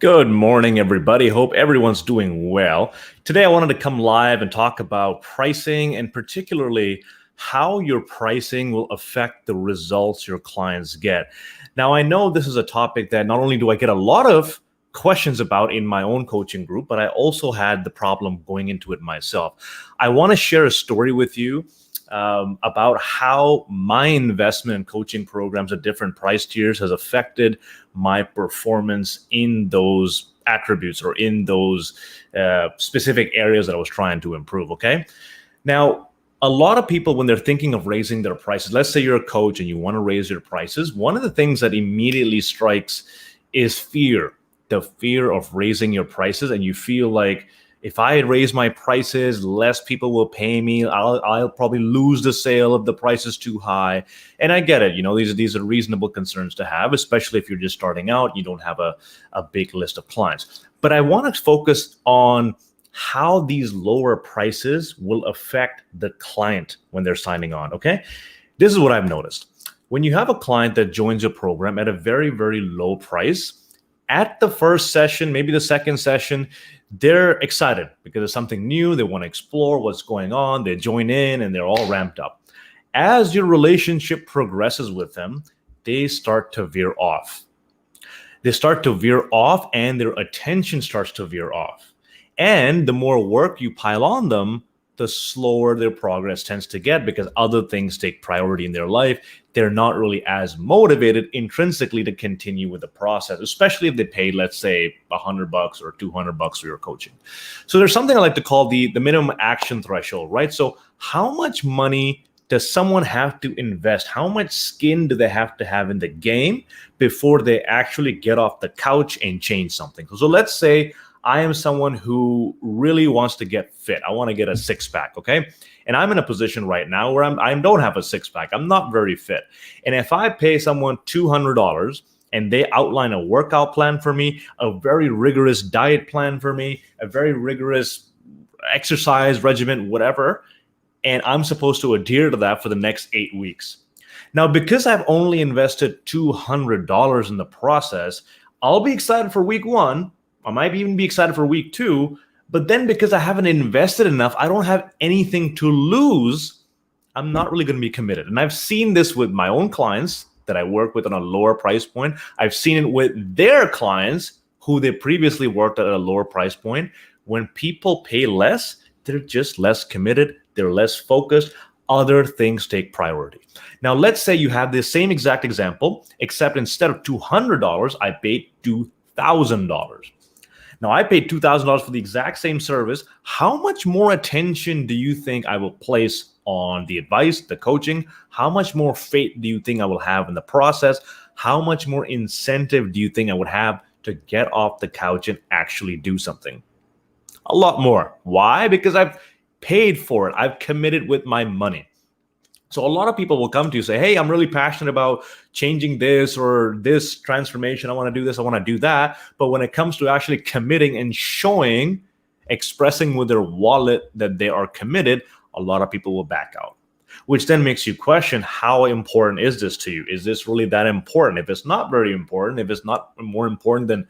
Good morning, everybody. Hope everyone's doing well. Today, I wanted to come live and talk about pricing and particularly how your pricing will affect the results your clients get. Now, I know this is a topic that not only do I get a lot of questions about in my own coaching group, but I also had the problem going into it myself. I want to share a story with you about how my investment in coaching programs at different price tiers has affected my performance in those attributes or in those specific areas that I was trying to improve. Okay. Now, a lot of people, when they're thinking of raising their prices, let's say you're a coach and you want to raise your prices, one of the things that immediately strikes is fear, the fear of raising your prices. And you feel like, if I raise my prices, less people will pay me. I'll probably lose the sale if the price is too high. And I get it. These are reasonable concerns to have, especially if you're just starting out. You don't have a big list of clients. But I want to focus on how these lower prices will affect the client when they're signing on. Okay. This is what I've noticed. When you have a client that joins your program at a very, very low price, at the first session, maybe the second session, they're excited because it's something new. They want to explore what's going on. They join in and they're all ramped up. As your relationship progresses with them, they start to veer off. They start to veer off and their attention starts to veer off. And the more work you pile on them, the slower their progress tends to get because other things take priority in their life. They're not really as motivated intrinsically to continue with the process, especially if they paid, let's say, $100 or $200 for your coaching. So there's something I like to call the minimum action threshold, right? So how much money does someone have to invest? How much skin do they have to have in the game before they actually get off the couch and change something? So let's say I am someone who really wants to get fit. I want to get a six-pack, okay? And I'm in a position right now where I don't have a six-pack. I'm not very fit. And if I pay someone $200 and they outline a workout plan for me, a very rigorous diet plan for me, a very rigorous exercise regimen, whatever, and I'm supposed to adhere to that for the next 8 weeks. Now, because I've only invested $200 in the process, I'll be excited for week one. I might even be excited for week two, but then because I haven't invested enough, I don't have anything to lose. I'm not really going to be committed. And I've seen this with my own clients that I work with on a lower price point. I've seen it with their clients who they previously worked at a lower price point. When people pay less, they're just less committed. They're less focused. Other things take priority. Now, let's say you have the same exact example, except instead of $200, I paid $2,000. Now, I paid $2,000 for the exact same service. How much more attention do you think I will place on the advice, the coaching? How much more faith do you think I will have in the process? How much more incentive do you think I would have to get off the couch and actually do something? A lot more. Why? Because I've paid for it. I've committed with my money. So a lot of people will come to you and say, hey, I'm really passionate about changing this or this transformation. I want to do this. I want to do that. But when it comes to actually committing and showing, expressing with their wallet that they are committed, a lot of people will back out, which then makes you question, how important is this to you? Is this really that important? If it's not very important, if it's not more important than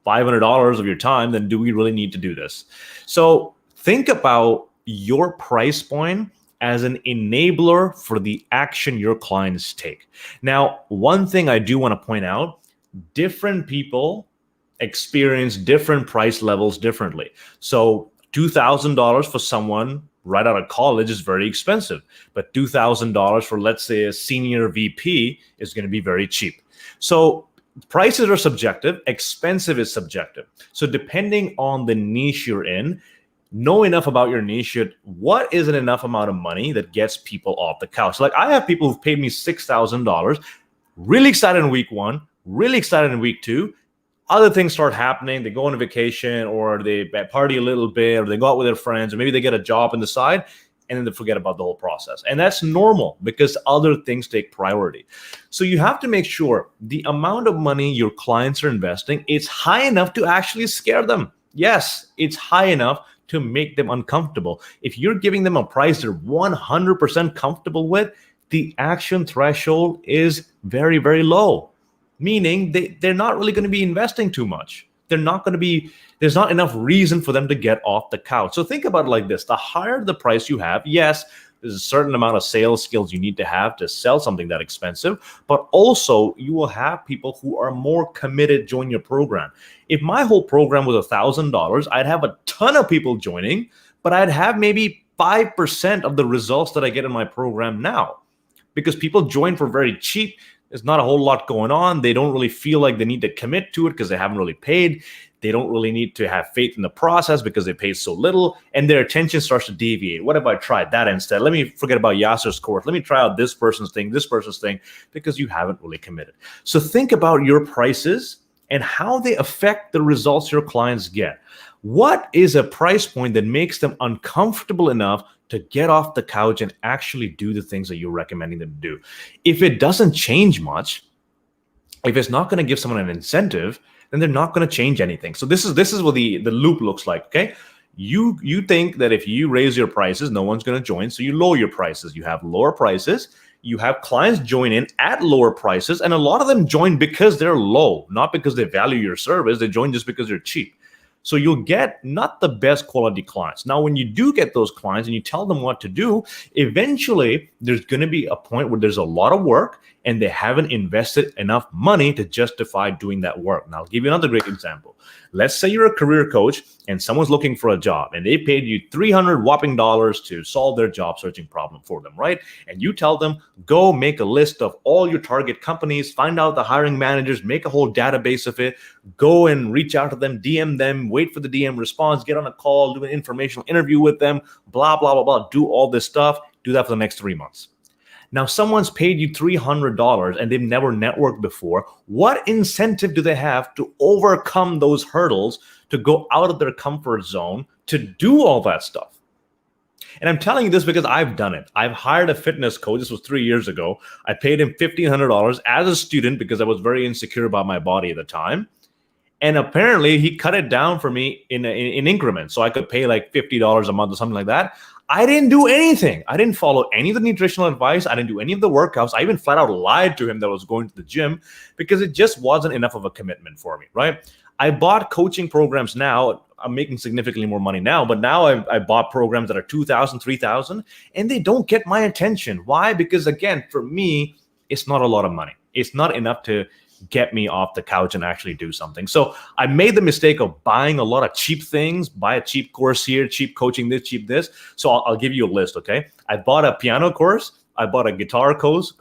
$500 of your time, then do we really need to do this? So think about your price point as an enabler for the action your clients take. Now, one thing I do want to point out, different people experience different price levels differently. So $2,000 for someone right out of college is very expensive, but $2,000 for, let's say, a senior VP is going to be very cheap. So prices are subjective, expensive is subjective. So depending on the niche you're in, know enough about your niche. What is an enough amount of money that gets people off the couch? Like, I have people who've paid me $6,000, really excited in week one, really excited in week two. Other things start happening. They go on a vacation or they party a little bit or they go out with their friends or maybe they get a job on the side and then they forget about the whole process. And that's normal because other things take priority. So you have to make sure the amount of money your clients are investing is high enough to actually scare them. Yes, it's high enough to make them uncomfortable. If you're giving them a price they're 100% comfortable with, the action threshold is very, very low, meaning they're not really going to be investing too much. there's not enough reason for them to get off the couch. So think about it like this. The higher the price you have, yes, there's a certain amount of sales skills you need to have to sell something that expensive, but also you will have people who are more committed join your program. If my whole program was $1,000, I'd have a ton of people joining, but I'd have maybe 5% of the results that I get in my program now, because people join for very cheap. There's not a whole lot going on. They don't really feel like they need to commit to it because they haven't really paid. They don't really need to have faith in the process because they paid so little, and their attention starts to deviate. What if I tried that instead? Let me forget about Yasser's course. Let me try out this person's thing, because you haven't really committed. So think about your prices and how they affect the results your clients get. What is a price point that makes them uncomfortable enough to get off the couch and actually do the things that you're recommending them to do? If it doesn't change much, if it's not going to give someone an incentive, then they're not going to change anything. So this is what the loop looks like. Okay, you think that if you raise your prices, no one's going to join, so you lower your prices. You have lower prices. You have clients join in at lower prices, and a lot of them join because they're low, not because they value your service. They join just because they're cheap. So you'll get not the best quality clients. Now, when you do get those clients and you tell them what to do, eventually there's going to be a point where there's a lot of work and they haven't invested enough money to justify doing that work. Now, I'll give you another great example. Let's say you're a career coach and someone's looking for a job and they paid you $300 whopping to solve their job searching problem for them, right? And you tell them, go make a list of all your target companies, find out the hiring managers, make a whole database of it, go and reach out to them, DM them, wait for the DM response, get on a call, do an informational interview with them, blah, blah, blah, blah, do all this stuff, do that for the next 3 months. Now, someone's paid you $300 and they've never networked before. What incentive do they have to overcome those hurdles, to go out of their comfort zone, to do all that stuff? And I'm telling you this because I've done it. I've hired a fitness coach. This was 3 years ago. I paid him $1,500 as a student because I was very insecure about my body at the time. And apparently he cut it down for me in increments. So I could pay like $50 a month or something like that. I didn't do anything. I didn't follow any of the nutritional advice. I didn't do any of the workouts. I even flat out lied to him that I was going to the gym because it just wasn't enough of a commitment for me, right? I bought coaching programs now. I'm making significantly more money now, but now I bought programs that are $2,000, $3,000, and they don't get my attention. Why? Because again, for me, it's not a lot of money. It's not enough to get me off the couch and actually do something. So I made the mistake of buying a lot of cheap things, buy a cheap course here, cheap coaching this, cheap this. So I'll give you a list, okay? I bought a piano course. I bought a guitar course.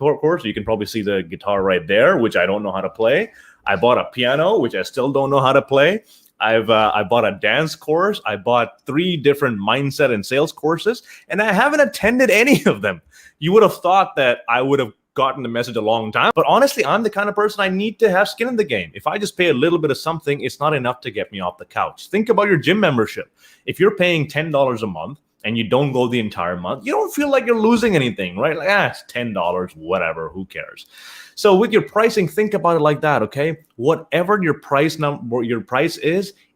You can probably see the guitar right there, which I don't know how to play. I bought a piano, which I still don't know how to play. I bought a dance course. I bought 3 different mindset and sales courses, and I haven't attended any of them. You would have thought that I would have gotten the message a long time. But honestly, I'm the kind of person I need to have skin in the game. If I just pay a little bit of something, it's not enough to get me off the couch. Think about your gym membership. If you're paying $10 a month and you don't go the entire month, you don't feel like you're losing anything, right? Like, it's $10, whatever, who cares? So with your pricing, think about it like that, okay? Whatever your price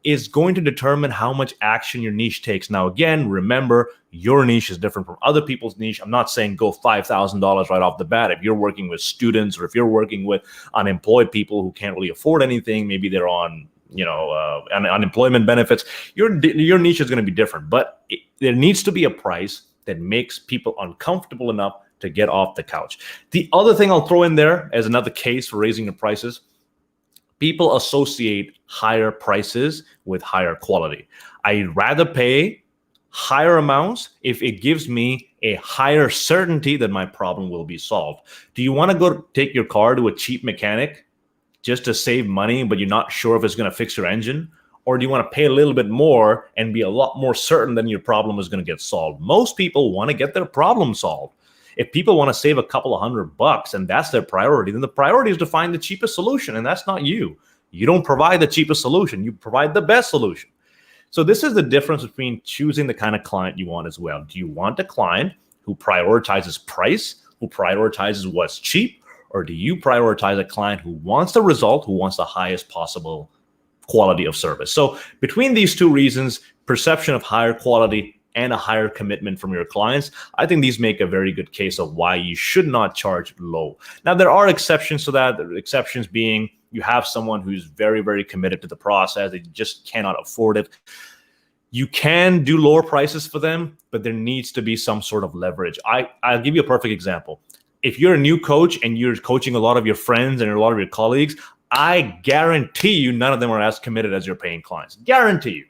is going to determine how much action your niche takes. Now, again, remember, your niche is different from other people's niche. I'm not saying go $5,000 right off the bat. If you're working with students or if you're working with unemployed people who can't really afford anything, maybe they're on unemployment benefits, your niche is going to be different. But there needs to be a price that makes people uncomfortable enough to get off the couch. The other thing I'll throw in there as another case for raising your prices, people associate higher prices with higher quality. I'd rather pay higher amounts if it gives me a higher certainty that my problem will be solved. Do you want to go take your car to a cheap mechanic just to save money, but you're not sure if it's going to fix your engine? Or do you want to pay a little bit more and be a lot more certain that your problem is going to get solved? Most people want to get their problem solved. If people want to save a couple of $100 and that's their priority, then the priority is to find the cheapest solution, and that's not you. You don't provide the cheapest solution. You provide the best solution. So this is the difference between choosing the kind of client you want as well. Do you want a client who prioritizes price, who prioritizes what's cheap, or do you prioritize a client who wants the result, who wants the highest possible quality of service? So between these two reasons, perception of higher quality and a higher commitment from your clients, I think these make a very good case of why you should not charge low. Now, there are exceptions to that. The exceptions being you have someone who's very, very committed to the process, they just cannot afford it. You can do lower prices for them, but there needs to be some sort of leverage. I'll give you a perfect example. If you're a new coach and you're coaching a lot of your friends and a lot of your colleagues, I guarantee you none of them are as committed as your paying clients. Guarantee you.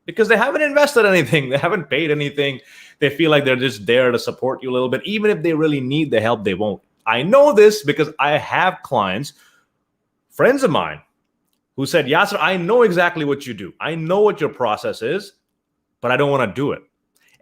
Because they haven't invested anything. They haven't paid anything. They feel like they're just there to support you a little bit. Even if they really need the help, they won't. I know this because I have clients, friends of mine, who said, Yasser, I know exactly what you do. I know what your process is, but I don't want to do it.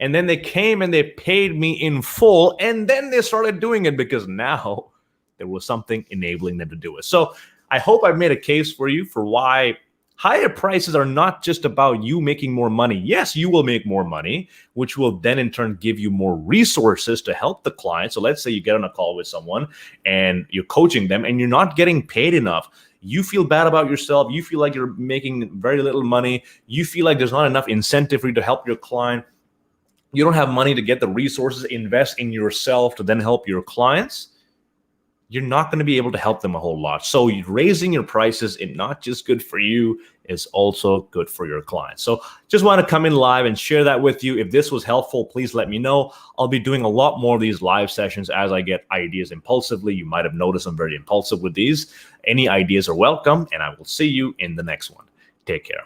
And then they came and they paid me in full, and then they started doing it because now there was something enabling them to do it. So I hope I've made a case for you for why higher prices are not just about you making more money. Yes, you will make more money, which will then in turn give you more resources to help the client. So let's say you get on a call with someone and you're coaching them and you're not getting paid enough. You feel bad about yourself. You feel like you're making very little money. You feel like there's not enough incentive for you to help your client. You don't have money to get the resources, invest in yourself to then help your clients. You're not going to be able to help them a whole lot. So raising your prices is not just good for you, it's also good for your clients. So just want to come in live and share that with you. If this was helpful, please let me know. I'll be doing a lot more of these live sessions as I get ideas impulsively. You might have noticed I'm very impulsive with these. Any ideas are welcome, and I will see you in the next one. Take care.